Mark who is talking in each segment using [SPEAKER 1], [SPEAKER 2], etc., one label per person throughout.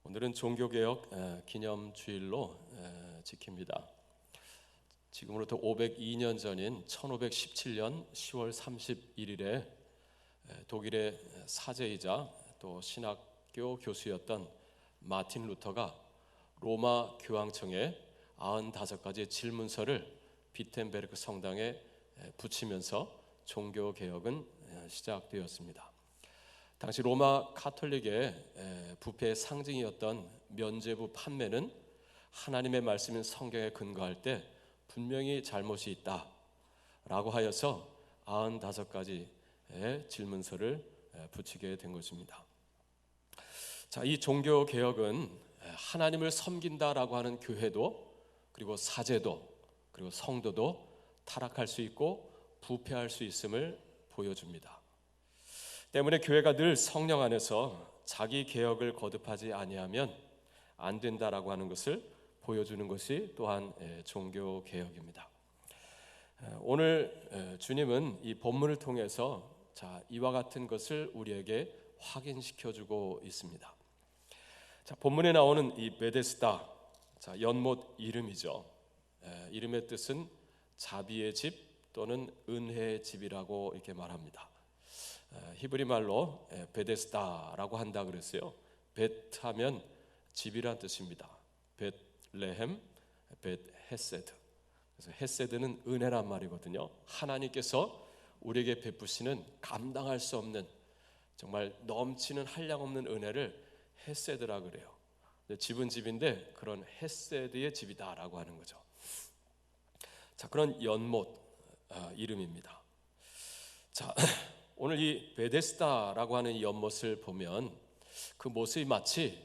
[SPEAKER 1] 오늘은 종교개혁 기념주일로 지킵니다. 지금으로부터 502년 전인 1517년 10월 31일에 독일의 사제이자 또 신학교 교수였던 마틴 루터가 로마 교황청에 95가지 질문서를 비텐베르크 성당에 붙이면서 종교개혁은 시작되었습니다. 당시 로마 카톨릭의 부패의 상징이었던 면죄부 판매는 하나님의 말씀인 성경에 근거할 때 분명히 잘못이 있다라고 하여서 95가지의 질문서를 붙이게 된 것입니다. 자, 이 종교개혁은 하나님을 섬긴다라고 하는 교회도 그리고 사제도 그리고 성도도 타락할 수 있고 부패할 수 있음을 보여줍니다. 때문에 교회가 늘 성령 안에서 자기 개혁을 거듭하지 아니하면 안 된다라고 하는 것을 보여주는 것이 또한 종교 개혁입니다. 오늘 주님은 이 본문을 통해서 이와 같은 것을 우리에게 확인시켜주고 있습니다. 본문에 나오는 이 베데스다, 연못 이름이죠. 이름의 뜻은 자비의 집 또는 은혜의 집이라고 이렇게 말합니다. 히브리 말로 베데스다라고 한다 그랬어요. 벳하면 집이란 뜻입니다. 벳레헴, 벳헤세드. 그래서 헤세드는 은혜란 말이거든요. 하나님께서 우리에게 베푸시는 감당할 수 없는 정말 넘치는 한량없는 은혜를 헤세드라 그래요. 집은 집인데 그런 헤세드의 집이다라고 하는 거죠. 그런 연못 이름입니다. 오늘 이 베데스다라고 하는 이 연못을 보면 그 모습이 마치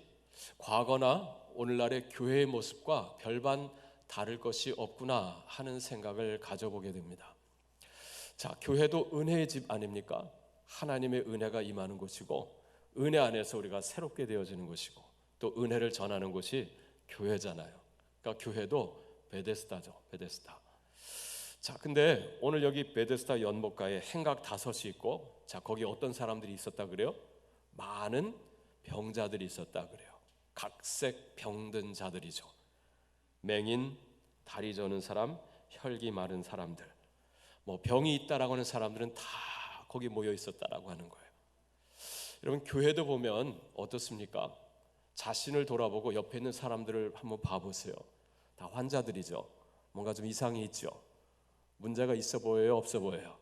[SPEAKER 1] 과거나 오늘날의 교회의 모습과 별반 다를 것이 없구나 하는 생각을 가져보게 됩니다. 교회도 은혜의 집 아닙니까? 하나님의 은혜가 임하는 곳이고 은혜 안에서 우리가 새롭게 되어지는 곳이고 또 은혜를 전하는 곳이 교회잖아요. 그러니까 교회도 베데스다죠. 베데스다. 근데 오늘 여기 베데스다 연못가에 행각 5이 있고 거기 어떤 사람들이 있었다 그래요? 많은 병자들이 있었다 그래요. 각색 병든 자들이죠. 맹인, 다리 저는 사람, 혈기 마른 사람들, 병이 있다라고 하는 사람들은 다 거기 모여 있었다라고 하는 거예요. 여러분, 교회도 보면 어떻습니까? 자신을 돌아보고 옆에 있는 사람들을 한번 봐보세요. 다 환자들이죠. 뭔가 좀 이상이 있죠. 문제가 있어 보여요? 없어 보여요?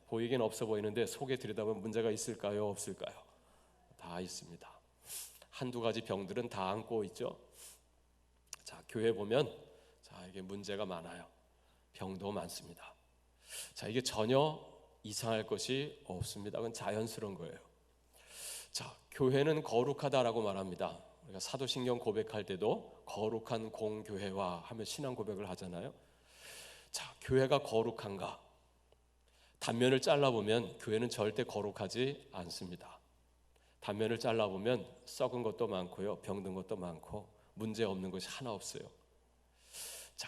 [SPEAKER 1] 보이긴 없어 보이는데 속에 들여다보면 문제가 있을까요? 없을까요? 다 있습니다. 한두 가지 병들은 다 안고 있죠. 교회 보면 이게 문제가 많아요. 병도 많습니다. 이게 전혀 이상할 것이 없습니다. 그건 자연스러운 거예요. 교회는 거룩하다라고 말합니다. 우리가 사도신경 고백할 때도 거룩한 공교회와 하며 신앙 고백을 하잖아요. 교회가 거룩한가? 단면을 잘라보면 교회는 절대 거룩하지 않습니다. 단면을 잘라보면 썩은 것도 많고요, 병든 것도 많고 문제 없는 것이 하나 없어요.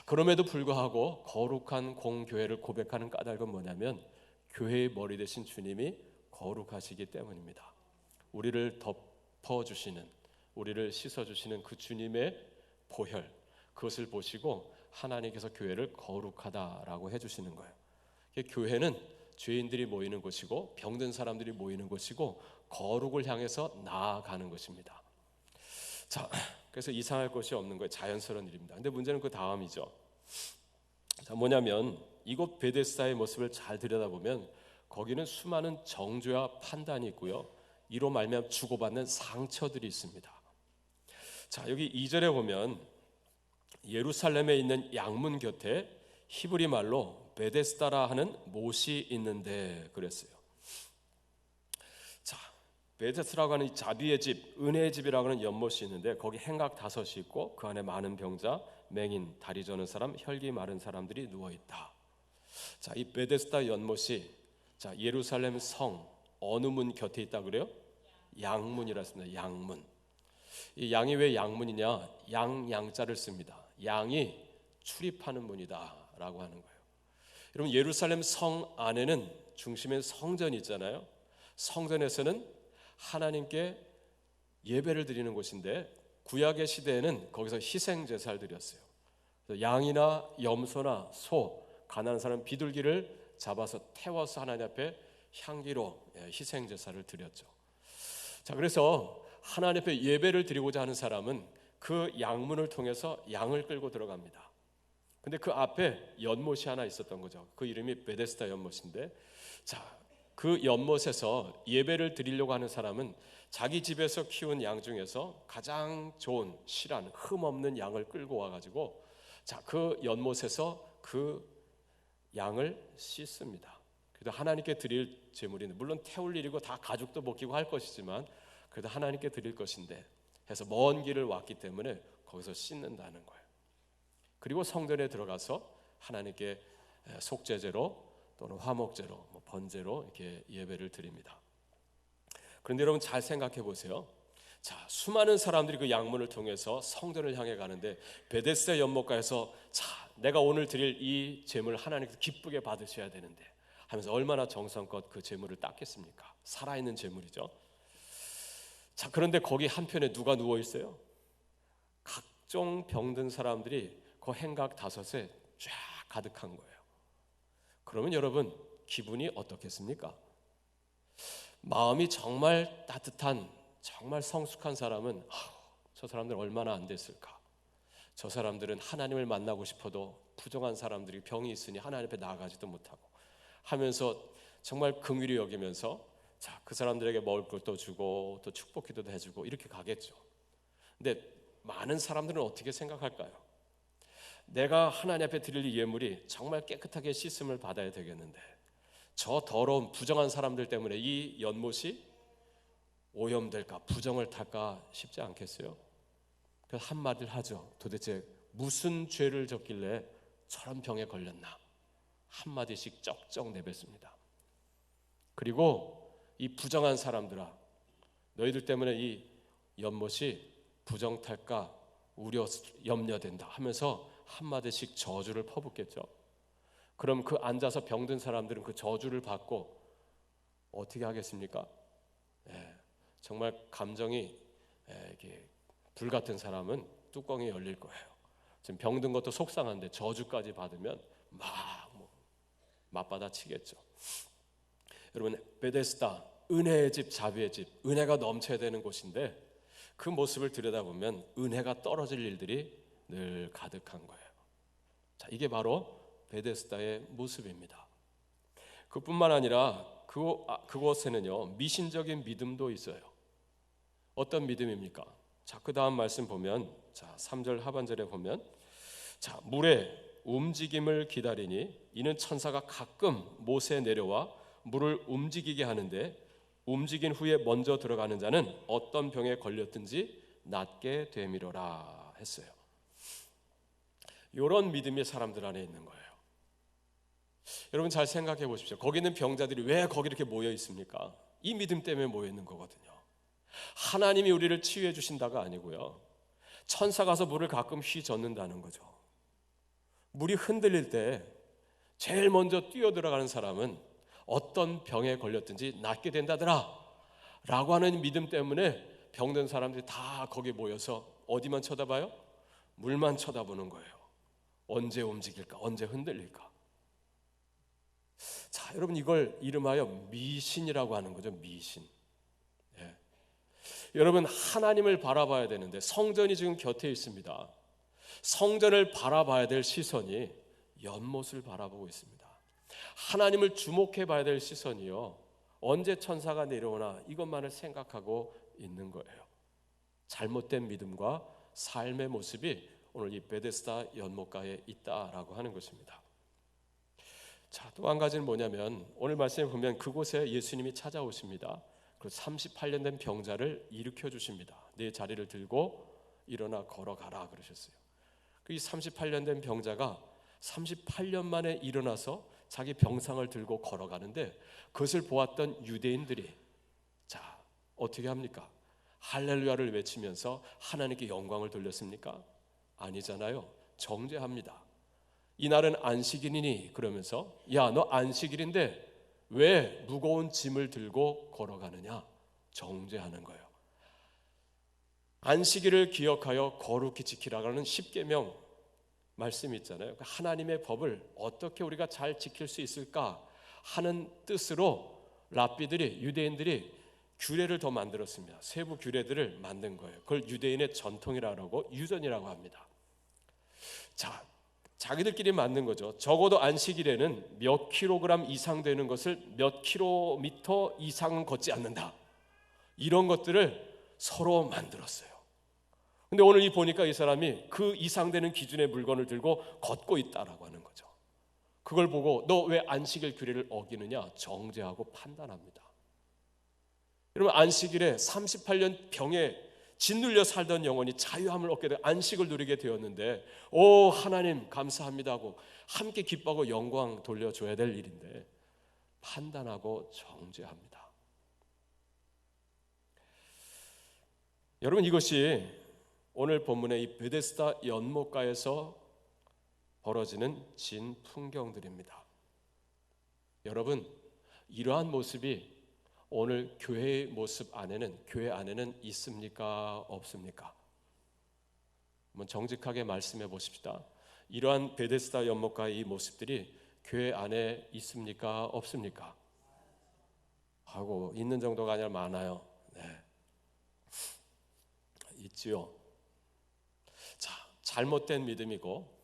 [SPEAKER 1] 그럼에도 불구하고 거룩한 공교회를 고백하는 까닭은 뭐냐면 교회의 머리 되신 주님이 거룩하시기 때문입니다. 우리를 덮어주시는, 우리를 씻어주시는 그 주님의 보혈, 그것을 보시고 하나님께서 교회를 거룩하다라고 해주시는 거예요. 교회는 죄인들이 모이는 곳이고 병든 사람들이 모이는 곳이고 거룩을 향해서 나아가는 것입니다. 그래서 이상할 것이 없는 거예요. 자연스러운 일입니다. 근데 문제는 그 다음이죠. 뭐냐면 이곳 베데스다의 모습을 잘 들여다보면 거기는 수많은 정죄와 판단이 있고요, 이로 말미암아 주고받는 상처들이 있습니다. 여기 2절에 보면 예루살렘에 있는 양문 곁에 히브리 말로 베데스다라 하는 못이 있는데 그랬어요. 베데스다라고 하는 자비의 집, 은혜의 집이라고 하는 연못이 있는데 거기 행각 5이 있고 그 안에 많은 병자, 맹인, 다리 저는 사람, 혈기 마른 사람들이 누워있다. 이 베데스다 연못이 예루살렘 성 어느 문 곁에 있다 그래요? 양문이라 했습니다. 양문. 이 양이 왜 양문이냐? 양자를 씁니다. 양이 출입하는 문이다 라고 하는 거예요. 여러분, 예루살렘 성 안에는 중심에 성전이 있잖아요. 성전에서는 하나님께 예배를 드리는 곳인데 구약의 시대에는 거기서 희생 제사를 드렸어요. 양이나 염소나 소, 가난한 사람 비둘기를 잡아서 태워서 하나님 앞에 향기로 희생 제사를 드렸죠. 자, 그래서 하나님 앞에 예배를 드리고자 하는 사람은 그 양문을 통해서 양을 끌고 들어갑니다. 근데 그 앞에 연못이 하나 있었던 거죠. 그 이름이 베데스다 연못인데, 자, 그 연못에서 예배를 드리려고 하는 사람은 자기 집에서 키운 양 중에서 가장 좋은 실한 흠 없는 양을 끌고 와가지고, 자, 그 연못에서 그 양을 씻습니다. 그래도 하나님께 드릴 제물인데, 물론 태울 일이고 다 가죽도 벗기고 할 것이지만 그래도 하나님께 드릴 것인데 해서 먼 길을 왔기 때문에 거기서 씻는다는 거예요. 그리고 성전에 들어가서 하나님께 속죄제로 또는 화목제로, 번제로 이렇게 예배를 드립니다. 그런데 여러분 잘 생각해 보세요. 자, 수많은 사람들이 그 양문을 통해서 성전을 향해 가는데 베데스다 연못가에서 자, 내가 오늘 드릴 이 제물 하나님께서 기쁘게 받으셔야 되는데 하면서 얼마나 정성껏 그 제물을 닦겠습니까? 살아있는 제물이죠. 자, 그런데 거기 한편에 누가 누워 있어요? 각종 병든 사람들이 그 행각 다섯에 쫙 가득한 거예요. 그러면 여러분 기분이 어떻겠습니까? 마음이 정말 따뜻한, 정말 성숙한 사람은 저 사람들 얼마나 안 됐을까? 저 사람들은 하나님을 만나고 싶어도 부정한 사람들이 병이 있으니 하나님 앞에 나아가지도 못하고 하면서 정말 긍휼히 여기면서 자, 그 사람들에게 먹을 것도 주고 또 축복 기도도 해주고 이렇게 가겠죠. 근데 많은 사람들은 어떻게 생각할까요? 내가 하나님 앞에 드릴 이 예물이 정말 깨끗하게 씻음을 받아야 되겠는데 저 더러운 부정한 사람들 때문에 이 연못이 오염될까, 부정을 탈까 싶지 않겠어요? 그래서 한마디를 하죠. 도대체 무슨 죄를 졌길래 저런 병에 걸렸나? 한마디씩 쩍쩍 내뱉습니다. 그리고 이 부정한 사람들아, 너희들 때문에 이 연못이 부정탈까 우려, 염려된다 하면서 한마디씩 저주를 퍼붓겠죠. 그럼 그 앉아서 병든 사람들은 그 저주를 받고 어떻게 하겠습니까? 정말 감정이 이렇게 불같은 사람은 뚜껑이 열릴 거예요. 지금 병든 것도 속상한데 저주까지 받으면 맞받아 치겠죠. 여러분, 베데스다, 은혜의 집, 자비의 집, 은혜가 넘쳐야 되는 곳인데 그 모습을 들여다보면 은혜가 떨어질 일들이 늘 가득한 거예요. 자, 이게 바로 베데스다의 모습입니다. 그뿐만 아니라 그곳에는요 미신적인 믿음도 있어요. 어떤 믿음입니까? 자, 그 다음 말씀 보면, 자, 3절 하반절에 보면, 자, 물의 움직임을 기다리니 이는 천사가 가끔 모세에 내려와 물을 움직이게 하는데 움직인 후에 먼저 들어가는 자는 어떤 병에 걸렸든지 낫게 되미로라 했어요. 이런 믿음이 사람들 안에 있는 거예요. 여러분 잘 생각해 보십시오. 거기 있는 병자들이 왜 거기 이렇게 모여 있습니까? 이 믿음 때문에 모여 있는 거거든요. 하나님이 우리를 치유해 주신다가 아니고요, 천사 가서 물을 가끔 휘젓는다는 거죠. 물이 흔들릴 때 제일 먼저 뛰어들어가는 사람은 어떤 병에 걸렸든지 낫게 된다더라 라고 하는 믿음 때문에 병든 사람들이 다 거기 모여서 어디만 쳐다봐요? 물만 쳐다보는 거예요. 언제 움직일까? 언제 흔들릴까? 자, 여러분 이걸 이름하여 미신이라고 하는 거죠. 미신. 여러분 하나님을 바라봐야 되는데 성전이 지금 곁에 있습니다. 성전을 바라봐야 될 시선이 연못을 바라보고 있습니다. 하나님을 주목해 봐야 될 시선이요, 언제 천사가 내려오나 이것만을 생각하고 있는 거예요. 잘못된 믿음과 삶의 모습이 오늘 이 베데스다 연못가에 있다라고 하는 것입니다. 자, 또 한 가지는 뭐냐면 오늘 말씀에 보면 그곳에 예수님이 찾아오십니다. 그 38년 된 병자를 일으켜 주십니다. 네 자리를 들고 일어나 걸어가라 그러셨어요. 그 38년 된 병자가 38년 만에 일어나서 자기 병상을 들고 걸어가는데 그것을 보았던 유대인들이 자, 어떻게 합니까? 할렐루야를 외치면서 하나님께 영광을 돌렸습니까? 아니잖아요. 정죄합니다. 이날은 안식일이니 그러면서 야, 너 안식일인데 왜 무거운 짐을 들고 걸어가느냐? 정죄하는 거예요. 안식일을 기억하여 거룩히 지키라는 십계명 말씀이 있잖아요. 하나님의 법을 어떻게 우리가 잘 지킬 수 있을까 하는 뜻으로 랍비들이, 유대인들이 규례를 더 만들었습니다. 세부 규례들을 만든 거예요. 그걸 유대인의 전통이라고 하고 유전이라고 합니다. 자, 자기들끼리 만든 거죠. 적어도 안식일에는 몇 킬로그램 이상 되는 것을 몇 킬로미터 이상은 걷지 않는다. 이런 것들을 서로 만들었어요. 근데 오늘 보니까 이 사람이 그 이상 되는 기준의 물건을 들고 걷고 있다라고 하는 거죠. 그걸 보고 너 왜 안식일 규례를 어기느냐 정죄하고 판단합니다. 여러분, 안식일에 38년 병에 짓눌려 살던 영혼이 자유함을 얻게 되고 안식을 누리게 되었는데, 오 하나님 감사합니다 하고 함께 기뻐하고 영광 돌려줘야 될 일인데 판단하고 정죄합니다. 여러분, 이것이 오늘 본문의 이 베데스다 연못가에서 벌어지는 진풍경들입니다. 여러분, 이러한 모습이 오늘 교회의 모습 안에는, 교회 안에는 있습니까? 없습니까? 한번 정직하게 말씀해 보십시다. 이러한 베데스다 연못가의 이 모습들이 교회 안에 있습니까? 없습니까? 하고 있는 정도가 아니라 많아요. 네. 있지요. 자, 잘못된 믿음이고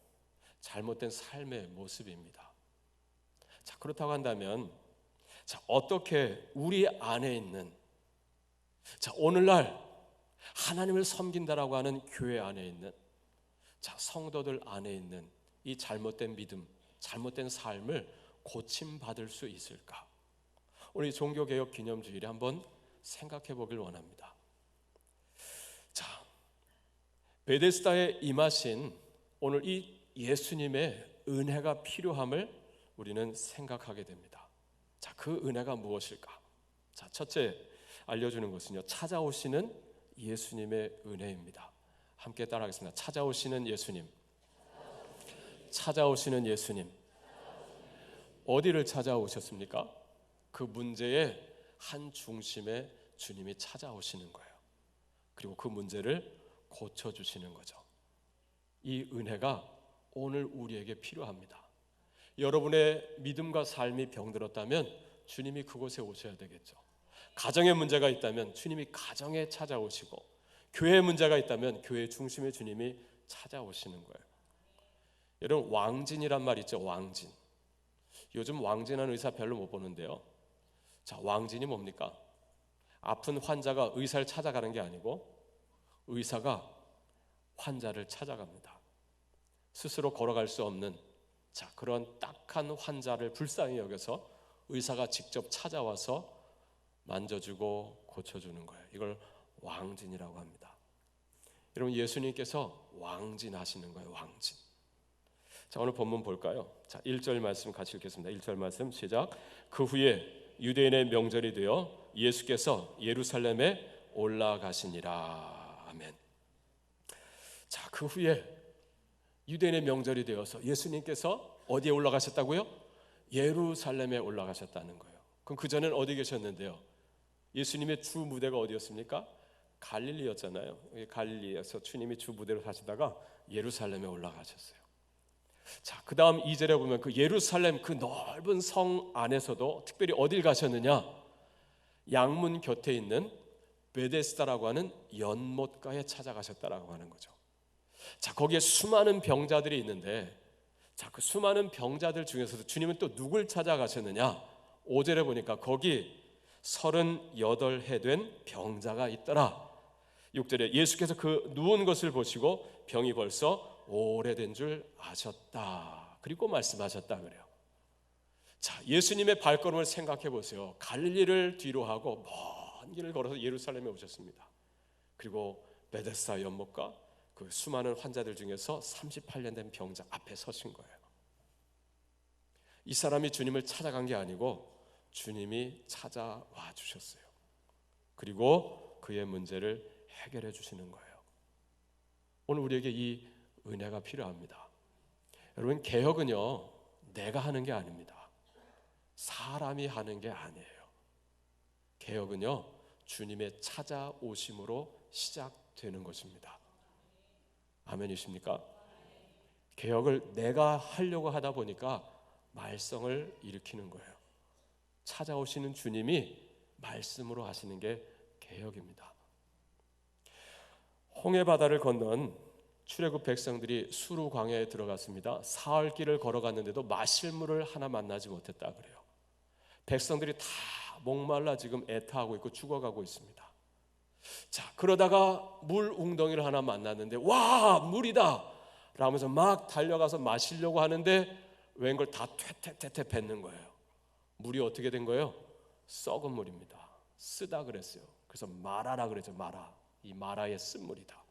[SPEAKER 1] 잘못된 삶의 모습입니다. 자, 그렇다고 한다면, 자, 어떻게 우리 안에 있는, 자, 오늘날 하나님을 섬긴다라고 하는 교회 안에 있는, 자, 성도들 안에 있는 이 잘못된 믿음, 잘못된 삶을 고침받을 수 있을까? 우리 종교개혁 기념주일에 한번 생각해 보길 원합니다. 자, 베데스다에 임하신 오늘 이 예수님의 은혜가 필요함을 우리는 생각하게 됩니다. 자, 그 은혜가 무엇일까? 자, 첫째 알려주는 것은요, 찾아오시는 예수님의 은혜입니다. 함께 따라하겠습니다. 찾아오시는 예수님. 찾아오시는 예수님. 어디를 찾아오셨습니까? 그 문제의 한 중심에 주님이 찾아오시는 거예요. 그리고 그 문제를 고쳐주시는 거죠. 이 은혜가 오늘 우리에게 필요합니다. 여러분의 믿음과 삶이 병들었다면 주님이 그곳에 오셔야 되겠죠. 가정에 문제가 있다면 주님이 가정에 찾아오시고, 교회에 문제가 있다면 교회 중심의 주님이 찾아오시는 거예요. 여러분, 왕진이란 말 있죠. 왕진. 요즘 왕진하는 의사 별로 못 보는데요. 자, 왕진이 뭡니까? 아픈 환자가 의사를 찾아가는 게 아니고 의사가 환자를 찾아갑니다. 스스로 걸어갈 수 없는, 자, 그런 딱한 환자를 불쌍히 여겨서 의사가 직접 찾아와서 만져주고 고쳐주는 거예요. 이걸 왕진이라고 합니다. 여러분, 예수님께서 왕진하시는 거예요. 왕진. 자, 오늘 본문 볼까요? 자, 1절 말씀 같이 읽겠습니다. 1절 말씀 시작. 그 후에 유대인의 명절이 되어 예수께서 예루살렘에 올라가시니라. 아멘. 자, 그 후에 유대인의 명절이 되어서 예수님께서 어디에 올라가셨다고요? 예루살렘에 올라가셨다는 거예요. 그럼 그 전에는 어디 계셨는데요? 예수님의 주 무대가 어디였습니까? 갈릴리였잖아요. 갈릴리에서 주님이 주 무대로 사시다가 예루살렘에 올라가셨어요. 자, 그 다음 2절에 보면 그 예루살렘 그 넓은 성 안에서도 특별히 어딜 가셨느냐? 양문 곁에 있는 베데스다라고 하는 연못가에 찾아가셨다라고 하는 거죠. 자, 거기에 수많은 병자들이 있는데, 자, 그 수많은 병자들 중에서도 주님은 또 누굴 찾아가셨느냐? 5절에 보니까 거기 38해 된 병자가 있더라. 6절에 예수께서 그 누운 것을 보시고 병이 벌써 오래된 줄 아셨다. 그리고 말씀하셨다 그래요. 자, 예수님의 발걸음을 생각해 보세요. 갈릴리를 뒤로 하고 먼 길을 걸어서 예루살렘에 오셨습니다. 그리고 베데스다 연못가 그 수많은 환자들 중에서 38년 된 병자 앞에 서신 거예요. 이 사람이 주님을 찾아간 게 아니고 주님이 찾아와 주셨어요. 그리고 그의 문제를 해결해 주시는 거예요. 오늘 우리에게 이 은혜가 필요합니다. 여러분, 개혁은요, 내가 하는 게 아닙니다. 사람이 하는 게 아니에요. 개혁은요, 주님의 찾아오심으로 시작됩니다. 되는 것입니다. 아멘이십니까? 개혁을 내가 하려고 하다 보니까 말썽을 일으키는 거예요. 찾아오시는 주님이 말씀으로 하시는 게 개혁입니다. 홍해바다를 건넌 출애굽 백성들이 수루 광야에 들어갔습니다. 사흘 길을 걸어갔는데도 마실 물을 하나 만나지 못했다 그래요. 백성들이 다 목말라 지금 애타하고 있고 죽어가고 있습니다. 자, 그러다가 물 웅덩이를 하나 만났는데 와, 물이다 라면서 막 달려가서 마시려고 하는데 웬걸 다 퇴퇴퇴퇴 뱉는 거예요. 물이 어떻게 된 거예요? 썩은 물입니다. 쓰다 그랬어요. 그래서 마라라 그랬죠. 마라. 이 마라의 쓴물이다.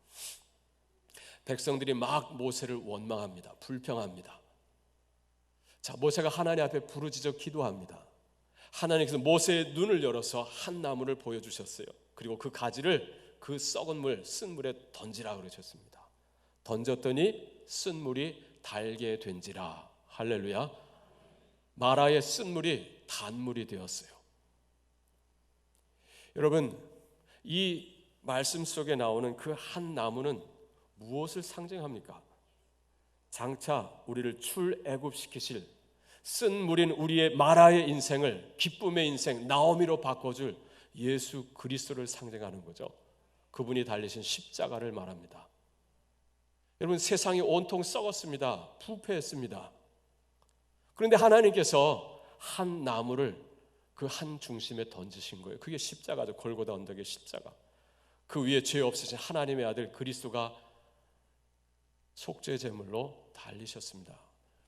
[SPEAKER 1] 백성들이 막 모세를 원망합니다. 불평합니다. 자, 모세가 하나님 앞에 부르짖어 기도합니다. 하나님께서 모세의 눈을 열어서 한 나무를 보여주셨어요. 그리고 그 가지를 그 썩은 물, 쓴 물에 던지라 그러셨습니다. 던졌더니 쓴 물이 달게 된지라. 할렐루야. 마라의 쓴 물이 단물이 되었어요. 여러분, 이 말씀 속에 나오는 그 한 나무는 무엇을 상징합니까? 장차 우리를 출애굽시키실 쓴 물인 우리의 마라의 인생을 기쁨의 인생, 나오미로 바꿔줄 예수 그리스도를 상징하는 거죠. 그분이 달리신 십자가를 말합니다. 여러분, 세상이 온통 썩었습니다. 부패했습니다. 그런데 하나님께서 한 나무를 그 한 중심에 던지신 거예요. 그게 십자가죠. 골고다 언덕의 십자가. 그 위에 죄 없으신 하나님의 아들 그리스도가 속죄 제물로 달리셨습니다.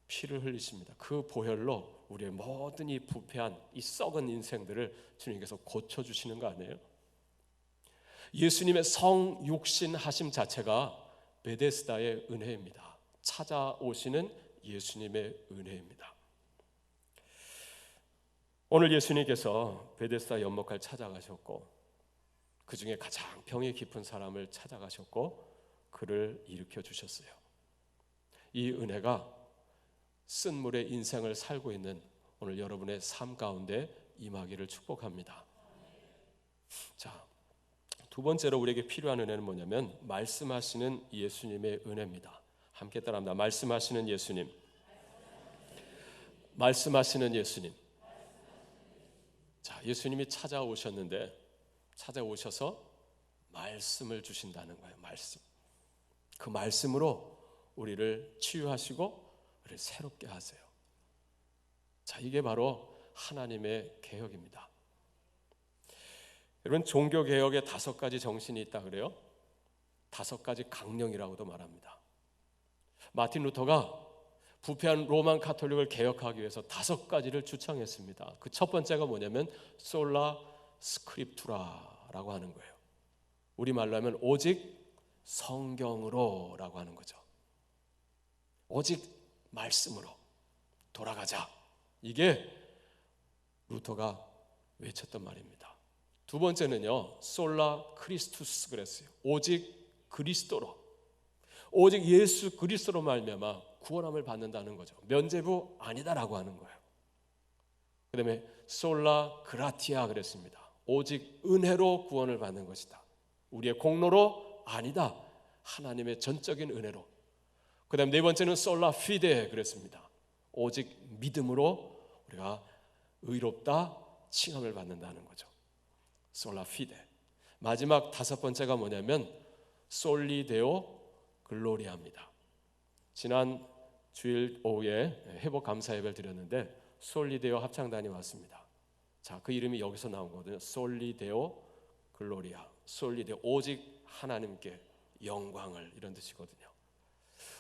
[SPEAKER 1] 피를 흘리십니다. 그 보혈로 우리의 모든 이 부패한 이 썩은 인생들을 주님께서 고쳐주시는 거 아니에요? 예수님의 성육신하심 자체가 베데스다의 은혜입니다. 찾아오시는 예수님의 은혜입니다. 오늘 예수님께서 베데스다 연못가를 찾아가셨고 그 중에 가장 병이 깊은 사람을 찾아가셨고 그를 일으켜 주셨어요. 이 은혜가 쓴 물의 인생을 살고 있는 오늘 여러분의 삶 가운데 임하기를 축복합니다. 자, 두 번째로 우리에게 필요한 은혜는 뭐냐면 말씀하시는 예수님의 은혜입니다. 함께 따라합니다. 말씀하시는 예수님. 말씀하시는 예수님. 자, 예수님이 찾아오셔서 말씀을 주신다는 거예요. 말씀. 그 말씀으로 우리를 치유하시고 우리를 새롭게 하세요. 자, 이게 바로 하나님의 개혁입니다. 여러분, 종교개혁에 5가지 정신이 있다 그래요. 5가지 강령이라고도 말합니다. 마틴 루터가 부패한 로만 가톨릭을 개혁하기 위해서 5가지를 주창했습니다. 그 첫 번째가 뭐냐면 솔라 스크립투라라고 하는 거예요. 우리말로 하면 오직 성경으로 라고 하는 거죠. 오직 말씀으로 돌아가자. 이게 루터가 외쳤던 말입니다. 두 번째는요, 솔라 크리스투스 그랬어요. 오직 그리스도로, 오직 예수 그리스도로 말미암아 구원함을 받는다는 거죠. 면죄부 아니다라고 하는 거예요. 그 다음에 솔라 그라티아 그랬습니다. 오직 은혜로 구원을 받는 것이다. 우리의 공로로 아니다. 하나님의 전적인 은혜로. 그 다음 네 번째는 솔라 피데 그랬습니다. 오직 믿음으로 우리가 의롭다 칭함을 받는다는 거죠. 솔라 피데. 마지막 5번째가 뭐냐면 솔리데오 글로리아입니다. 지난 주일 오후에 회복 감사 예배를 드렸는데 솔리데오 합창단이 왔습니다. 자, 그 이름이 여기서 나온 거거든요. 솔리데오 글로리아. 솔리데오 오직 하나님께 영광을, 이런 뜻이거든요.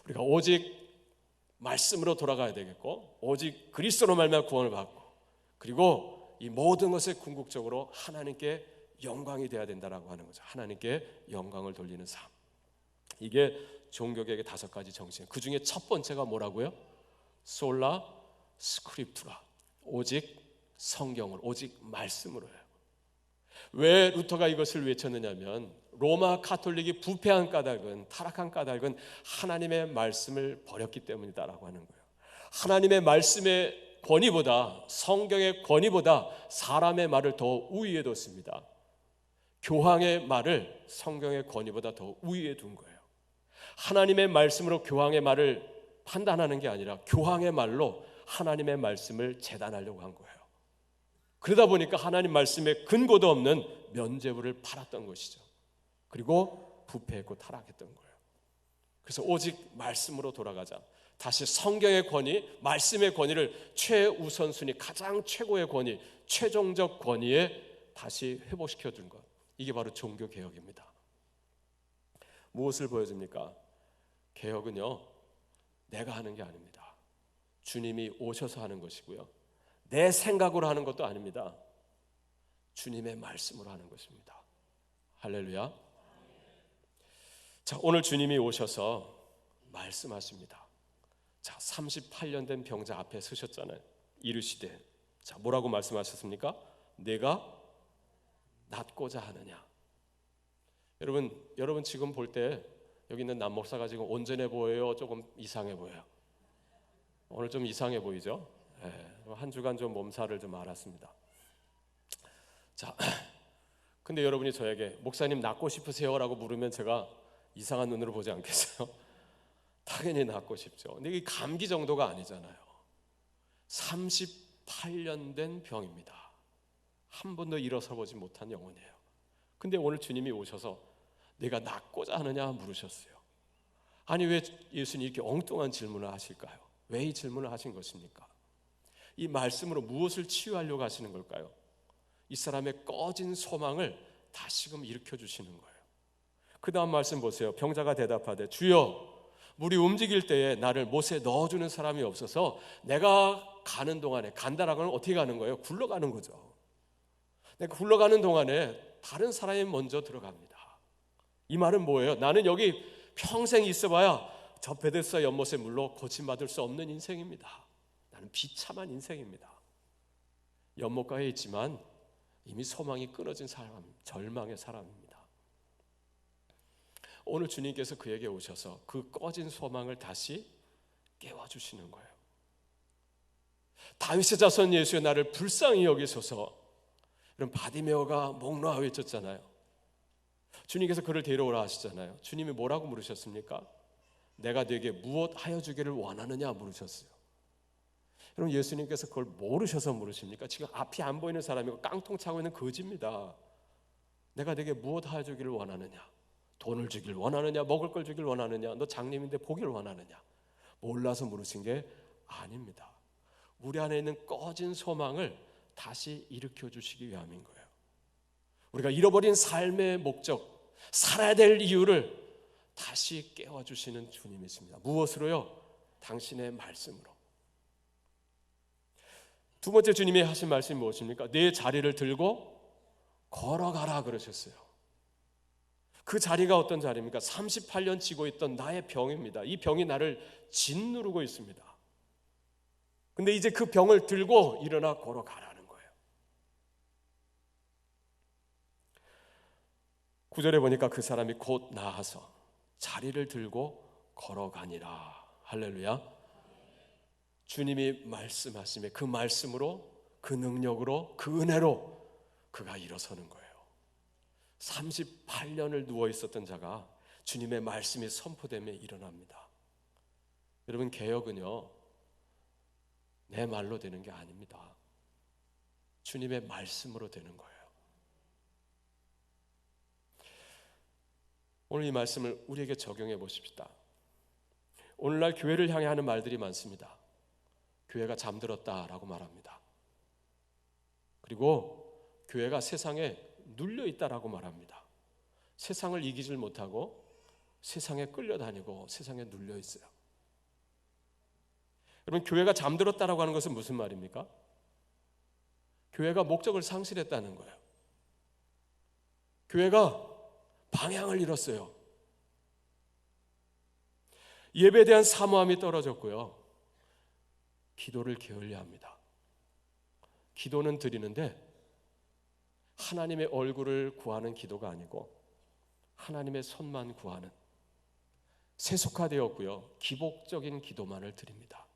[SPEAKER 1] 우리가 오직 말씀으로 돌아가야 되겠고 오직 그리스도로 말미암아 구원을 받고 그리고 이 모든 것에 궁극적으로 하나님께 영광이 돼야 된다라고 하는 거죠. 하나님께 영광을 돌리는 삶. 이게 종교개혁의 5가지 정신. 그 중에 첫 번째가 뭐라고요? 솔라 스크립투라. 오직 성경을, 오직 말씀으로요. 왜 루터가 이것을 외쳤느냐면 로마 가톨릭이 부패한 까닭은, 타락한 까닭은 하나님의 말씀을 버렸기 때문이다라고 하는 거예요. 하나님의 말씀의 권위보다, 성경의 권위보다 사람의 말을 더 우위에 뒀습니다. 교황의 말을 성경의 권위보다 더 우위에 둔 거예요. 하나님의 말씀으로 교황의 말을 판단하는 게 아니라 교황의 말로 하나님의 말씀을 재단하려고 한 거예요. 그러다 보니까 하나님 말씀에 근거도 없는 면죄부를 팔았던 것이죠. 그리고 부패했고 타락했던 거예요. 그래서 오직 말씀으로 돌아가자. 다시 성경의 권위, 말씀의 권위를 최우선순위, 가장 최고의 권위, 최종적 권위에 다시 회복시켜 둔 것. 이게 바로 종교개혁입니다. 무엇을 보여줍니까? 개혁은요, 내가 하는 게 아닙니다. 주님이 오셔서 하는 것이고요, 내 생각으로 하는 것도 아닙니다. 주님의 말씀으로 하는 것입니다. 할렐루야. 자, 오늘 주님이 오셔서 말씀하십니다. 자, 38년 된 병자 앞에 서셨잖아요. 이르시되, 자, 뭐라고 말씀하셨습니까? 내가 낫고자 하느냐. 여러분 지금 볼 때 여기 있는 남 목사가 지금 온전해 보여요? 조금 이상해 보여요? 오늘 좀 이상해 보이죠? 한 주간 좀 몸살을 좀 앓았습니다. 자, 근데 여러분이 저에게 목사님 낫고 싶으세요? 라고 물으면 제가 이상한 눈으로 보지 않겠어요? 당연히 낫고 싶죠. 근데 이게 감기 정도가 아니잖아요. 38년 된 병입니다. 한 번도 일어서보지 못한 영혼이에요. 근데 오늘 주님이 오셔서 내가 낫고자 하느냐 물으셨어요. 아니, 왜 예수님이 이렇게 엉뚱한 질문을 하실까요? 왜 이 질문을 하신 것입니까? 이 말씀으로 무엇을 치유하려고 하시는 걸까요? 이 사람의 꺼진 소망을 다시금 일으켜 주시는 거예요. 그 다음 말씀 보세요. 병자가 대답하되, 주여, 물이 움직일 때에 나를 못에 넣어주는 사람이 없어서 내가 가는 동안에, 간다라고 하면 어떻게 가는 거예요? 굴러가는 거죠. 내가 굴러가는 동안에 다른 사람이 먼저 들어갑니다. 이 말은 뭐예요? 나는 여기 평생 있어봐야 저 베데스다 연못의 물로 고침받을 수 없는 인생입니다. 나는 비참한 인생입니다. 연못가에 있지만 이미 소망이 끊어진 사람, 절망의 사람입니다. 오늘 주님께서 그에게 오셔서 그 꺼진 소망을 다시 깨워주시는 거예요. 다윗의 자손 예수의 나를 불쌍히 여기소서. 이런 바디메오가 목 놓아 외쳤잖아요. 주님께서 그를 데려오라 하시잖아요. 주님이 뭐라고 물으셨습니까? 내가 네게 무엇 하여 주기를 원하느냐 물으셨어요. 여러분, 예수님께서 그걸 모르셔서 물으십니까? 지금 앞이 안 보이는 사람이고 깡통 차고 있는 거지입니다. 내가 네게 무엇 하여 주기를 원하느냐? 돈을 주길 원하느냐? 먹을 걸 주길 원하느냐? 너 장님인데 보기를 원하느냐? 몰라서 물으신 게 아닙니다. 우리 안에 있는 꺼진 소망을 다시 일으켜 주시기 위함인 거예요. 우리가 잃어버린 삶의 목적, 살아야 될 이유를 다시 깨워주시는 주님이십니다. 무엇으로요? 당신의 말씀으로. 두 번째 주님이 하신 말씀이 무엇입니까? 내 자리를 들고 걸어가라 그러셨어요. 그 자리가 어떤 자리입니까? 38년 지고 있던 나의 병입니다. 이 병이 나를 짓누르고 있습니다. 근데 이제 그 병을 들고 일어나 걸어가라는 거예요. 9절에 보니까 그 사람이 곧 나아서 자리를 들고 걸어가니라. 할렐루야. 주님이 말씀하심에 그 말씀으로, 그 능력으로, 그 은혜로 그가 일어서는 거예요. 38년을 누워 있었던 자가 주님의 말씀이 선포되며 일어납니다. 여러분, 개혁은요, 내 말로 되는 게 아닙니다. 주님의 말씀으로 되는 거예요. 오늘 이 말씀을 우리에게 적용해 보십시다. 오늘날 교회를 향해 하는 말들이 많습니다. 교회가 잠들었다라고 말합니다. 그리고 교회가 세상에 눌려 있다라고 말합니다. 세상을 이기질 못하고 세상에 끌려다니고 세상에 눌려 있어요. 여러분, 교회가 잠들었다라고 하는 것은 무슨 말입니까? 교회가 목적을 상실했다는 거예요. 교회가 방향을 잃었어요. 예배에 대한 사모함이 떨어졌고요. 기도를 게을리합니다. 합니다. 기도는 드리는데 하나님의 얼굴을 구하는 기도가 아니고 하나님의 손만 구하는, 세속화되었고요, 기복적인 기도만을 드립니다.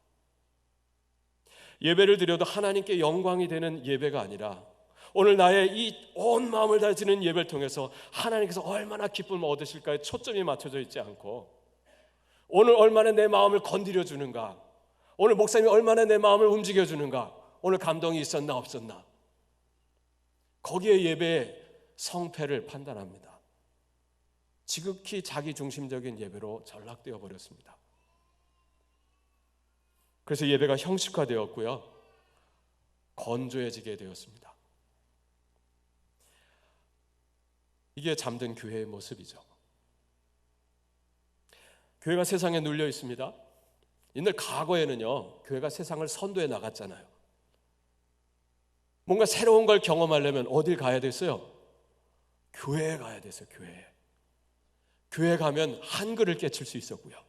[SPEAKER 1] 예배를 드려도 하나님께 영광이 되는 예배가 아니라 오늘 나의 이 온 마음을 다해 드리는 예배를 통해서 하나님께서 얼마나 기쁨을 얻으실까에 초점이 맞춰져 있지 않고, 오늘 얼마나 내 마음을 건드려 주는가, 오늘 목사님이 얼마나 내 마음을 움직여 주는가, 오늘 감동이 있었나 없었나, 거기에 예배의 성패를 판단합니다. 지극히 자기중심적인 예배로 전락되어 버렸습니다. 그래서 예배가 형식화되었고요, 건조해지게 되었습니다. 이게 잠든 교회의 모습이죠. 교회가 세상에 눌려 있습니다. 옛날 과거에는요, 교회가 세상을 선도해 나갔잖아요. 뭔가 새로운 걸 경험하려면 어딜 가야 됐어요? 교회에 가야 됐어요. 교회에 가면 한글을 깨칠 수 있었고요,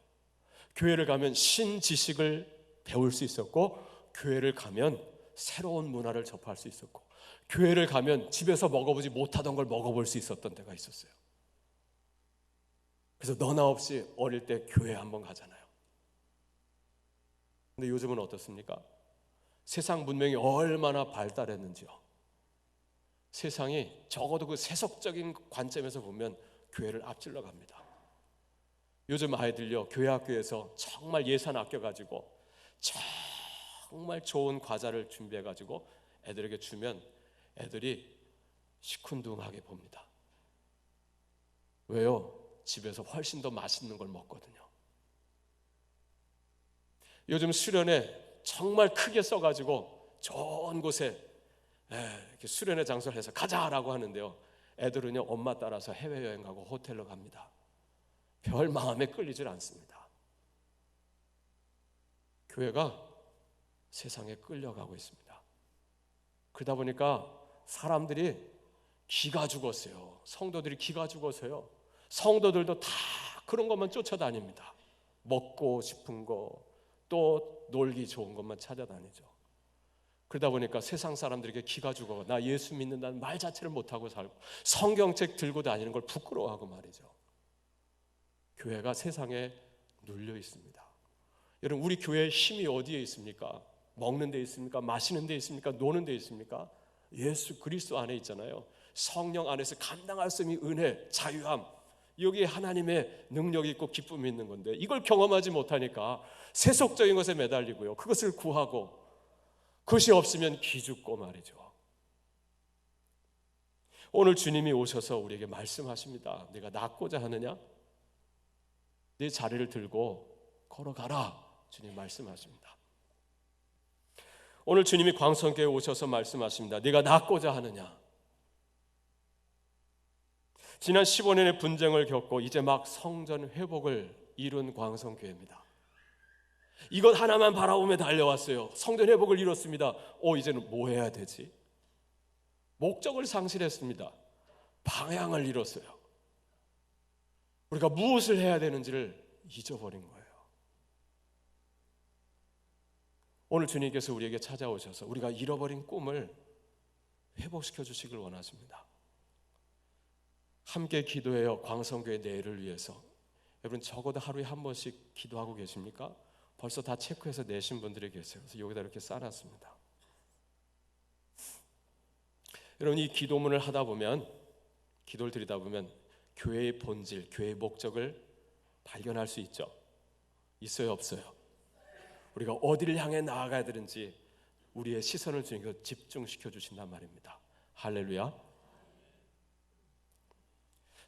[SPEAKER 1] 교회를 가면 신지식을 배울 수 있었고, 교회를 가면 새로운 문화를 접할 수 있었고, 교회를 가면 집에서 먹어보지 못하던 걸 먹어볼 수 있었던 때가 있었어요. 그래서 너나 없이 어릴 때 교회 한번 가잖아요. 근데 요즘은 어떻습니까? 세상 문명이 얼마나 발달했는지요. 세상이 적어도 그 세속적인 관점에서 보면 교회를 앞질러 갑니다. 요즘 아이들요, 교회 학교에서 정말 예산 아껴가지고 정말 좋은 과자를 준비해가지고 애들에게 주면 애들이 시큰둥하게 봅니다. 왜요? 집에서 훨씬 더 맛있는 걸 먹거든요. 요즘 수련회 정말 크게 써가지고 좋은 곳에 이렇게 수련회 장소를 해서 가자라고 하는데요, 애들은요, 엄마 따라서 해외여행 가고 호텔로 갑니다. 별 마음에 끌리질 않습니다. 교회가 세상에 끌려가고 있습니다. 그러다 보니까 사람들이 기가 죽었어요. 성도들이 기가 죽어서요, 성도들도 다 그런 것만 쫓아다닙니다. 먹고 싶은 거, 또 놀기 좋은 것만 찾아다니죠. 그러다 보니까 세상 사람들에게 기가 죽어 나 예수 믿는다는 말 자체를 못하고 살고, 성경책 들고 다니는 걸 부끄러워하고 말이죠. 교회가 세상에 눌려 있습니다. 여러분, 우리 교회의 힘이 어디에 있습니까? 먹는 데 있습니까? 마시는 데 있습니까? 노는 데 있습니까? 예수 그리스도 안에 있잖아요. 성령 안에서 감당할 수 있는 은혜, 자유함, 여기에 하나님의 능력이 있고 기쁨이 있는 건데, 이걸 경험하지 못하니까 세속적인 것에 매달리고요, 그것을 구하고, 그것이 없으면 기죽고 말이죠. 오늘 주님이 오셔서 우리에게 말씀하십니다. 내가 낫고자 하느냐? 네 자리를 들고 걸어가라. 주님 말씀하십니다. 오늘 주님이 광성교회에 오셔서 말씀하십니다. 네가 낫고자 하느냐? 지난 15년의 분쟁을 겪고 이제 막 성전 회복을 이룬 광성교회입니다. 이것 하나만 바라보며 달려왔어요. 성전 회복을 이뤘습니다. 이제는 뭐 해야 되지? 목적을 상실했습니다. 방향을 잃었어요. 우리가 무엇을 해야 되는지를 잊어버린 거예요. 오늘 주님께서 우리에게 찾아오셔서 우리가 잃어버린 꿈을 회복시켜 주시길 원하십니다. 함께 기도해요. 광성교회 내일을 위해서. 여러분, 적어도 하루에 한 번씩 기도하고 계십니까? 벌써 다 체크해서 내신 분들이 계세요. 그래서 여기다 이렇게 쌓아놨습니다. 여러분, 이 기도문을 하다 보면, 기도를 드리다 보면 교회의 본질, 교회의 목적을 발견할 수 있죠. 있어요, 없어요? 우리가 어디를 향해 나아가야 되는지 우리의 시선을 주님께서 집중시켜 주신단 말입니다. 할렐루야.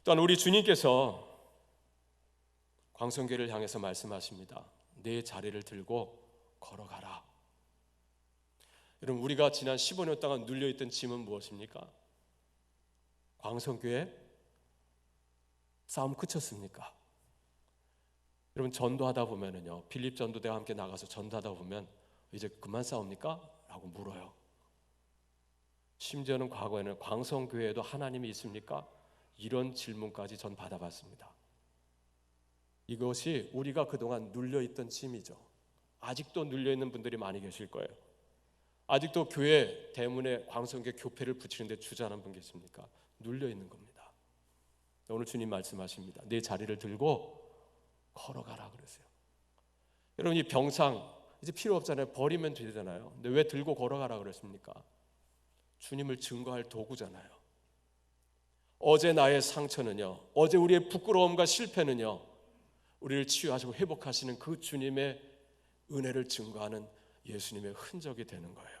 [SPEAKER 1] 또한 우리 주님께서 광성교회를 향해서 말씀하십니다. 내 자리를 들고 걸어가라. 여러분, 우리가 지난 15년 동안 눌려있던 짐은 무엇입니까? 광성교회 싸움 그쳤습니까? 여러분, 전도하다 보면은요, 빌립 전도대와 함께 나가서 전도하다 보면 이제 그만 싸웁니까? 라고 물어요. 심지어는 과거에는 광성교회에도 하나님이 있습니까? 이런 질문까지 전 받아봤습니다. 이것이 우리가 그동안 눌려있던 짐이죠. 아직도 눌려있는 분들이 많이 계실 거예요. 아직도 교회 대문에 광성교회 교패를 붙이는데 주저하는 분 계십니까? 눌려있는 겁니다. 오늘 주님 말씀하십니다. 내 자리를 들고 걸어가라 그러세요. 여러분, 이 병상 이제 필요 없잖아요. 버리면 되잖아요. 근데 왜 들고 걸어가라 그랬습니까? 주님을 증거할 도구잖아요. 어제 나의 상처는요, 어제 우리의 부끄러움과 실패는요, 우리를 치유하시고 회복하시는 그 주님의 은혜를 증거하는 예수님의 흔적이 되는 거예요.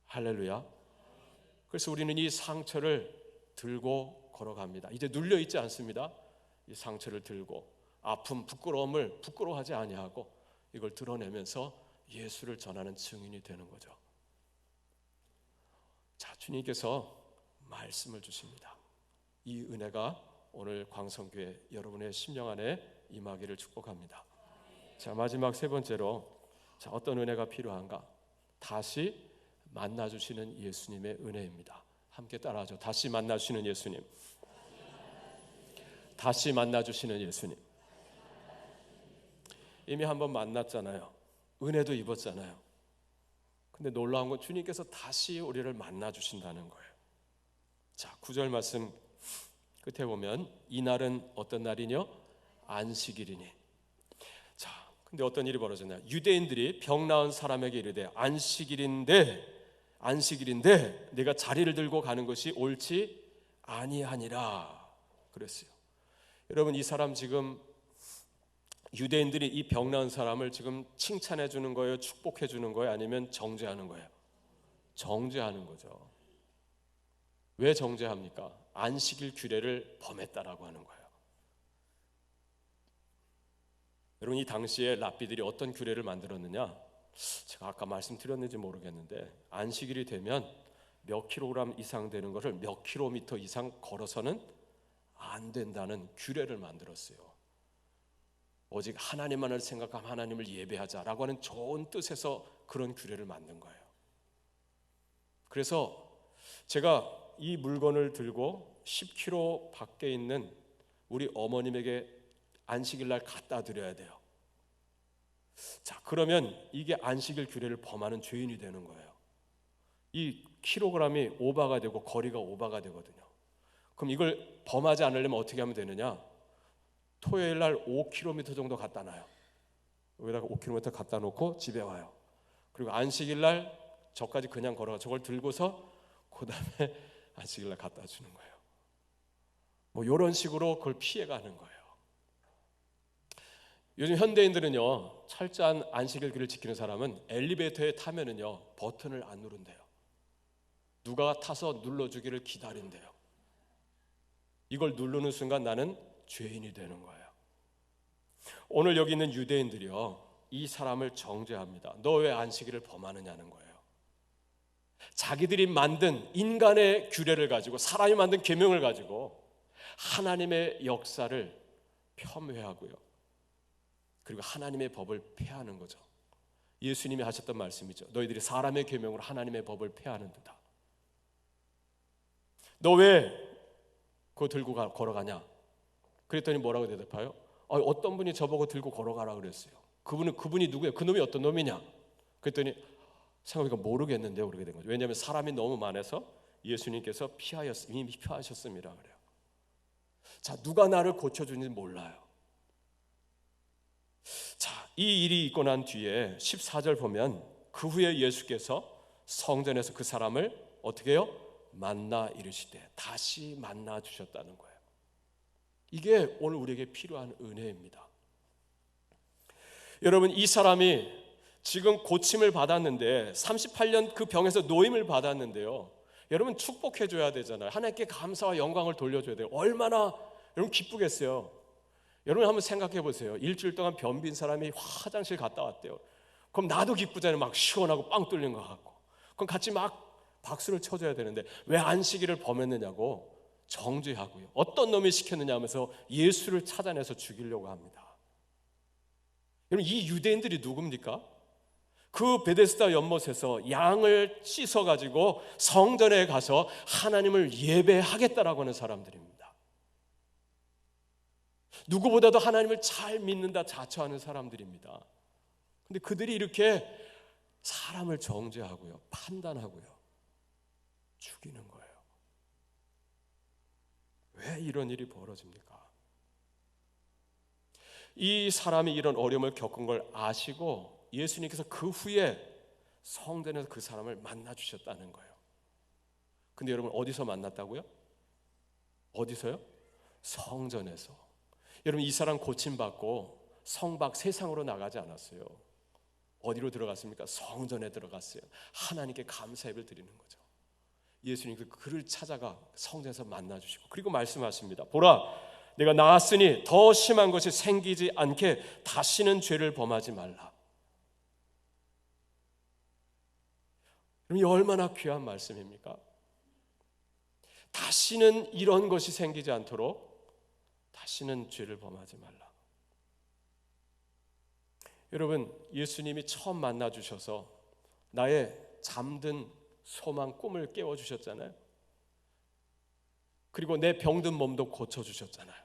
[SPEAKER 1] 할렐루야. 그래서 우리는 이 상처를 들고 걸어갑니다. 이제 눌려있지 않습니다. 이 상처를 들고 아픔, 부끄러움을 부끄러워하지 아니하고 이걸 드러내면서 예수를 전하는 증인이 되는 거죠. 자, 주님께서 말씀을 주십니다. 이 은혜가 오늘 광성교회 여러분의 심령 안에 임하기를 축복합니다. 자, 마지막 세 번째로, 자, 어떤 은혜가 필요한가? 다시 만나주시는 예수님의 은혜입니다. 함께 따라하죠. 다시 만나주시는 예수님. 다시 만나주시는 예수님. 이미 한번 만났잖아요. 은혜도 입었잖아요. 근데 놀라운 건 주님께서 다시 우리를 만나주신다는 거예요. 자, 9절 말씀 끝에 보면 이날은 어떤 날이뇨? 안식일이니. 자, 근데 어떤 일이 벌어졌나요? 유대인들이 병 나은 사람에게 이르되 안식일인데 내가 자리를 들고 가는 것이 옳지 아니하니라 그랬어요. 여러분, 이 사람 지금 유대인들이 이 병 나은 사람을 지금 칭찬해 주는 거예요? 축복해 주는 거예요? 아니면 정죄하는 거예요? 정죄하는 거죠. 왜 정죄합니까? 안식일 규례를 범했다라고 하는 거예요. 여러분, 이 당시에 랍비들이 어떤 규례를 만들었느냐? 제가 아까 말씀드렸는지 모르겠는데 안식일이 되면 몇 킬로그램 이상 되는 것을 몇 킬로미터 이상 걸어서는 안 된다는 규례를 만들었어요. 오직 하나님만을 생각하면 하나님을 예배하자라고 하는 좋은 뜻에서 그런 규례를 만든 거예요. 그래서 제가 이 물건을 들고 10km 밖에 있는 우리 어머님에게 안식일 날 갖다 드려야 돼요. 자, 그러면 이게 안식일 규례를 범하는 죄인이 되는 거예요. 이 킬로그램이 오바가 되고 거리가 오바가 되거든요. 그럼 이걸 범하지 않으려면 어떻게 하면 되느냐? 토요일 날 5km 정도 갖다 놔요. 여기다가 5km 갖다 놓고 집에 와요. 그리고 안식일 날 저까지 그냥 걸어가 저걸 들고서 그 다음에 안식일 날 갖다 주는 거예요. 뭐 이런 식으로 그걸 피해가는 거예요. 요즘 현대인들은요, 철저한 안식일을 지키는 사람은 엘리베이터에 타면은요 버튼을 안 누른대요. 누가 타서 눌러주기를 기다린대요. 이걸 누르는 순간 나는 죄인이 되는 거예요. 오늘 여기 있는 유대인들이요, 이 사람을 정죄합니다. 너 왜 안식일을 범하느냐는 거예요. 자기들이 만든 인간의 규례를 가지고, 사람이 만든 계명을 가지고 하나님의 역사를 폄훼하고요, 그리고 하나님의 법을 폐하는 거죠. 예수님이 하셨던 말씀이죠. 너희들이 사람의 계명으로 하나님의 법을 폐하는 듯다. 너 왜 그거 들고 걸어가냐? 그랬더니 뭐라고 대답해요? 어떤 분이 저보고 들고 걸어가라 그랬어요. 그분이 누구예요? 그놈이 어떤 놈이냐? 그랬더니 생각해보니까 모르겠는데요, 그렇게 된 거죠. 왜냐하면 사람이 너무 많아서 예수님께서 이미 피하셨습니다 그래요. 자, 누가 나를 고쳐주는지 몰라요. 자, 이 일이 있고 난 뒤에 14절 보면 그 후에 예수께서 성전에서 그 사람을 어떻게 해요? 만나 이르시되 다시 만나 주셨다는 거예요. 이게 오늘 우리에게 필요한 은혜입니다. 여러분, 이 사람이 지금 고침을 받았는데 38년 그 병에서 노임을 받았는데요, 여러분 축복해 줘야 되잖아요. 하나님께 감사와 영광을 돌려줘야 돼요. 얼마나 여러분 기쁘겠어요. 여러분 한번 생각해 보세요. 일주일 동안 변빈 사람이 화장실 갔다 왔대요. 그럼 나도 기쁘잖아요. 막 시원하고 빵 뚫린 것 같고. 그럼 같이 막 박수를 쳐줘야 되는데 왜 안식일을 범했느냐고 정죄하고요, 어떤 놈이 시켰느냐 하면서 예수를 찾아내서 죽이려고 합니다. 여러분, 이 유대인들이 누굽니까? 그 베데스다 연못에서 양을 씻어가지고 성전에 가서 하나님을 예배하겠다라고 하는 사람들입니다. 누구보다도 하나님을 잘 믿는다 자처하는 사람들입니다. 근데 그들이 이렇게 사람을 정죄하고요, 판단하고요, 죽이는 거예요. 왜 이런 일이 벌어집니까? 이 사람이 이런 어려움을 겪은 걸 아시고 예수님께서 그 후에 성전에서 그 사람을 만나 주셨다는 거예요. 근데 여러분 어디서 만났다고요? 어디서요? 성전에서. 여러분 이 사람 고침받고 성 밖 세상으로 나가지 않았어요. 어디로 들어갔습니까? 성전에 들어갔어요. 하나님께 감사 예배를 드리는 거죠. 예수님 그를 찾아가 성전에서 만나주시고 그리고 말씀하십니다. 보라, 내가 나았으니 더 심한 것이 생기지 않게 다시는 죄를 범하지 말라. 이 얼마나 귀한 말씀입니까? 다시는 이런 것이 생기지 않도록 다시는 죄를 범하지 말라. 여러분, 예수님이 처음 만나 주셔서 나의 잠든 소망, 꿈을 깨워주셨잖아요. 그리고 내 병든 몸도 고쳐주셨잖아요.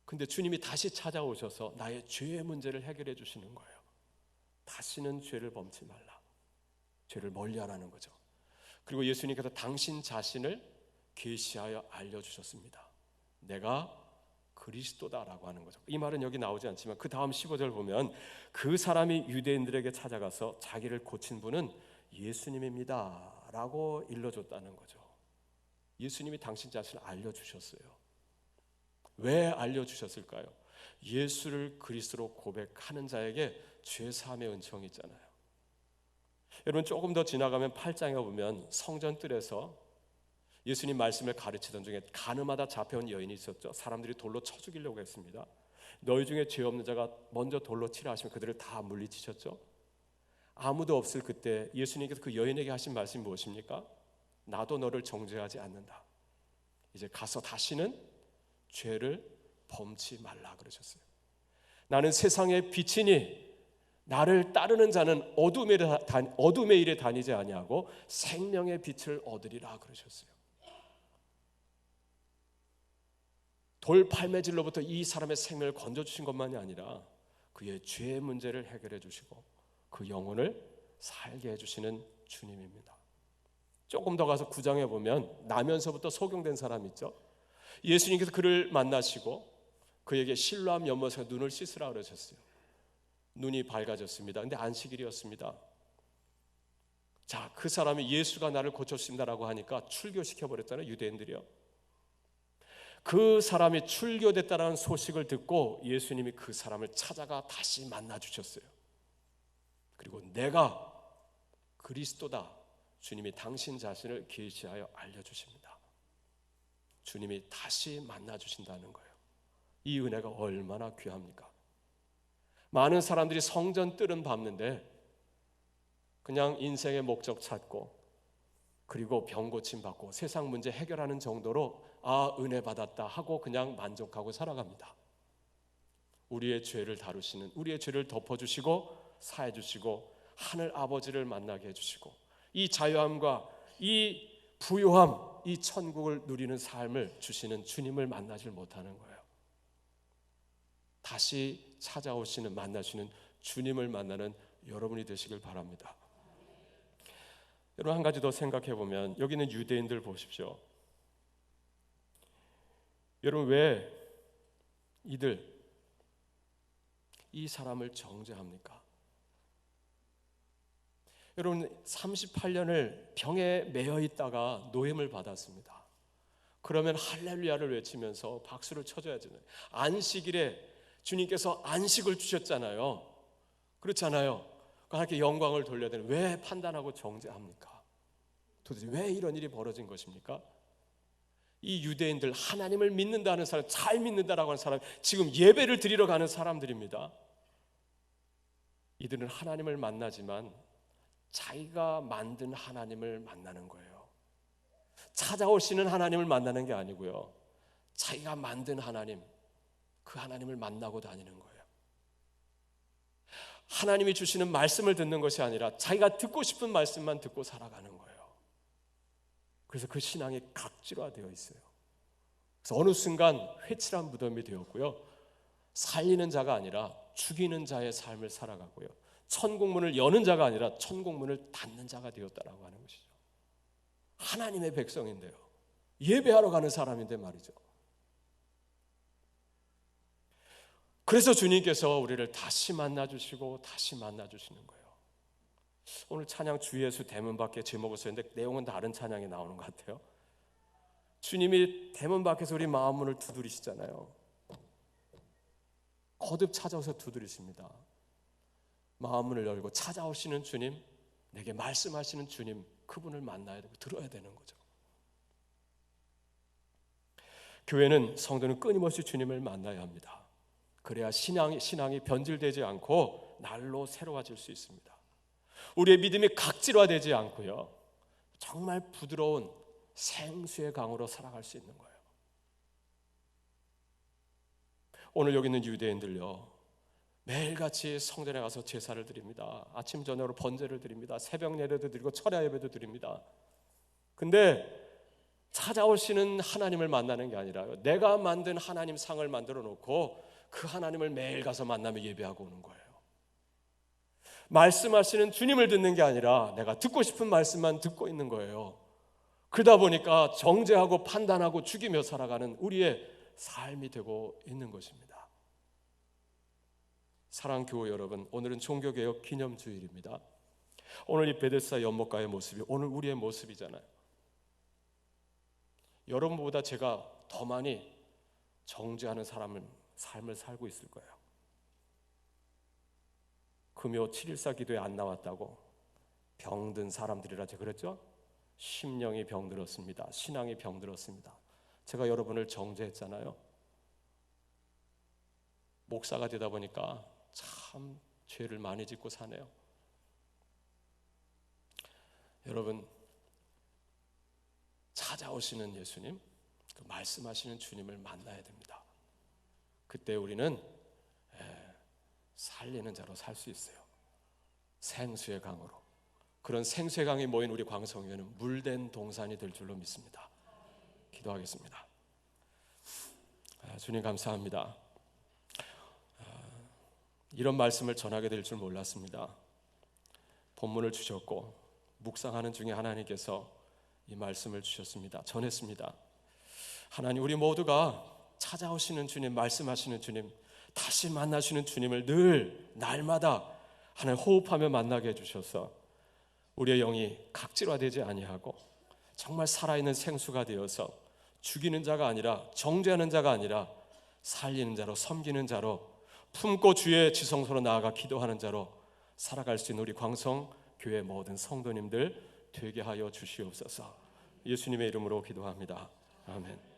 [SPEAKER 1] 근데 주님이 다시 찾아오셔서 나의 죄의 문제를 해결해 주시는 거예요. 다시는 죄를 범치 말라. 죄를 멀리하라는 거죠. 그리고 예수님께서 당신 자신을 계시하여 알려주셨습니다. 내가 그리스도다라고 하는 거죠. 이 말은 여기 나오지 않지만 그 다음 15절 보면 그 사람이 유대인들에게 찾아가서 자기를 고친 분은 예수님입니다 라고 일러줬다는 거죠. 예수님이 당신 자신을 알려주셨어요. 왜 알려주셨을까요? 예수를 그리스도로 고백하는 자에게 죄사함의 은총이 있잖아요. 여러분 조금 더 지나가면 8장에 보면 성전 뜰에서 예수님 말씀을 가르치던 중에 가늠하다 잡혀온 여인이 있었죠. 사람들이 돌로 쳐 죽이려고 했습니다. 너희 중에 죄 없는 자가 먼저 돌로 치라 하시면 그들을 다 물리치셨죠. 아무도 없을 그때 예수님께서 그 여인에게 하신 말씀이 무엇입니까? 나도 너를 정죄하지 않는다. 이제 가서 다시는 죄를 범치 말라 그러셨어요. 나는 세상의 빛이니 나를 따르는 자는 어둠의 일에 다니지 아니하고 생명의 빛을 얻으리라 그러셨어요. 돌 팔매질로부터 이 사람의 생명을 건져주신 것만이 아니라 그의 죄의 문제를 해결해 주시고 그 영혼을 살게 해주시는 주님입니다. 조금 더 가서 9장에 보면 나면서부터 소경된 사람 있죠. 예수님께서 그를 만나시고 그에게 실로암 연못에서 눈을 씻으라 그러셨어요. 눈이 밝아졌습니다. 근데 안식일이었습니다. 자, 그 사람이 예수가 나를 고쳤습니다라고 하니까 출교시켜버렸잖아요. 유대인들이요. 그 사람이 출교됐다는 소식을 듣고 예수님이 그 사람을 찾아가 다시 만나주셨어요. 그리고 내가 그리스도다. 주님이 당신 자신을 계시하여 알려주십니다. 주님이 다시 만나주신다는 거예요. 이 은혜가 얼마나 귀합니까? 많은 사람들이 성전 뜰은 밟는데 그냥 인생의 목적 찾고 그리고 병 고침 받고 세상 문제 해결하는 정도로 은혜 받았다 하고 그냥 만족하고 살아갑니다. 우리의 죄를 다루시는, 우리의 죄를 덮어주시고 사해주시고 하늘 아버지를 만나게 해주시고 이 자유함과 이 부요함, 이 천국을 누리는 삶을 주시는 주님을 만나질 못하는 거예요. 다시 찾아오시는, 만나시는 주님을 만나는 여러분이 되시길 바랍니다. 여러분 한 가지 더 생각해 보면 여기 있는 유대인들 보십시오. 여러분 왜 이 사람을 정죄합니까? 여러분 38년을 병에 매여 있다가 노임을 받았습니다. 그러면 할렐루야를 외치면서 박수를 쳐줘야죠. 안식일에 주님께서 안식을 주셨잖아요. 그렇잖아요. 하나님께 영광을 돌려야 되는, 왜 판단하고 정죄합니까? 도대체 왜 이런 일이 벌어진 것입니까? 이 유대인들, 하나님을 믿는다는 사람, 잘 믿는다라고 하는 사람, 지금 예배를 드리러 가는 사람들입니다. 이들은 하나님을 만나지만 자기가 만든 하나님을 만나는 거예요. 찾아오시는 하나님을 만나는 게 아니고요, 자기가 만든 하나님, 그 하나님을 만나고 다니는 거예요. 하나님이 주시는 말씀을 듣는 것이 아니라 자기가 듣고 싶은 말씀만 듣고 살아가는 거예요. 그래서 그 신앙이 각질화되어 있어요. 그래서 어느 순간 회칠한 무덤이 되었고요, 살리는 자가 아니라 죽이는 자의 삶을 살아가고요, 천국문을 여는 자가 아니라 천국문을 닫는 자가 되었다라고 하는 것이죠. 하나님의 백성인데요, 예배하러 가는 사람인데 말이죠. 그래서 주님께서 우리를 다시 만나주시고 다시 만나주시는 거예요. 오늘 찬양 주 예수 대문 밖에 제목을 썼는데 내용은 다른 찬양이 나오는 것 같아요. 주님이 대문 밖에서 우리 마음 문을 두드리시잖아요. 거듭 찾아오서 두드리십니다. 마음 문을 열고 찾아오시는 주님, 내게 말씀하시는 주님, 그분을 만나야 되고 들어야 되는 거죠. 교회는, 성도는 끊임없이 주님을 만나야 합니다. 그래야 신앙이 변질되지 않고 날로 새로워질 수 있습니다. 우리의 믿음이 각질화되지 않고요, 정말 부드러운 생수의 강으로 살아갈 수 있는 거예요. 오늘 여기 있는 유대인들요, 매일같이 성전에 가서 제사를 드립니다. 아침 저녁으로 번제를 드립니다. 새벽 예배도 드리고 철야 예배도 드립니다. 근데 찾아오시는 하나님을 만나는 게 아니라요, 내가 만든 하나님 상을 만들어 놓고 그 하나님을 매일 가서 만나며 예배하고 오는 거예요. 말씀하시는 주님을 듣는 게 아니라 내가 듣고 싶은 말씀만 듣고 있는 거예요. 그러다 보니까 정죄하고 판단하고 죽이며 살아가는 우리의 삶이 되고 있는 것입니다. 사랑하는 교회 여러분, 오늘은 종교개혁 기념주일입니다. 오늘 이 베데스다 연못가의 모습이 오늘 우리의 모습이잖아요. 여러분보다 제가 더 많이 정죄하는 삶을 살고 있을 거예요. 금요 7.14 기도에 안 나왔다고 병든 사람들이라 제가 그랬죠? 심령이 병들었습니다. 신앙이 병들었습니다. 제가 여러분을 정죄했잖아요. 목사가 되다 보니까 참 죄를 많이 짓고 사네요. 여러분, 찾아오시는 예수님, 그 말씀하시는 주님을 만나야 됩니다. 그때 우리는 살리는 자로 살 수 있어요. 생수의 강으로. 그런 생수의 강이 모인 우리 광성교회는 물된 동산이 될 줄로 믿습니다. 기도하겠습니다. 주님 감사합니다. 이런 말씀을 전하게 될 줄 몰랐습니다. 본문을 주셨고 묵상하는 중에 하나님께서 이 말씀을 주셨습니다. 전했습니다. 하나님, 우리 모두가 찾아오시는 주님, 말씀하시는 주님, 다시 만나시는 주님을 늘 날마다 하나님 호흡하며 만나게 해주셔서 우리의 영이 각질화되지 아니하고 정말 살아있는 생수가 되어서 죽이는 자가 아니라, 정죄하는 자가 아니라 살리는 자로, 섬기는 자로, 품고 주의 지성소로 나아가 기도하는 자로 살아갈 수 있는 우리 광성교회 모든 성도님들 되게 하여 주시옵소서. 예수님의 이름으로 기도합니다. 아멘.